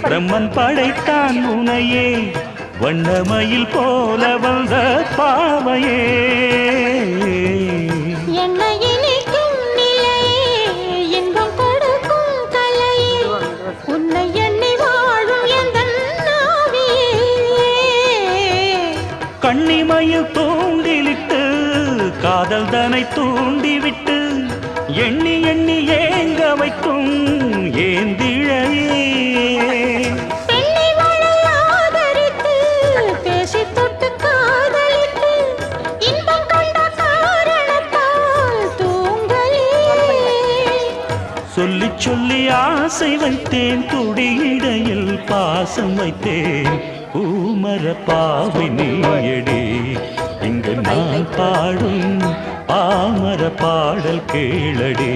பிரம்மன் படைத்தான் உனையே வண்ணமயில் போல வந்த பாவையே கண்ணிமையில் தூண்டிலிட்டு காதல் தனை தூண்டிவிட்டு எண்ணி எண்ணி ஏங்க வைக்கும் ஏந்திழையே சொல்லி சொல்லி ஆசை வைத்தேன் துடியிடையில் பாசம் வைத்தேன் பூமர பாவை நீயடி இங்கு நான் பாடும் பாமர பாடல் கேளடி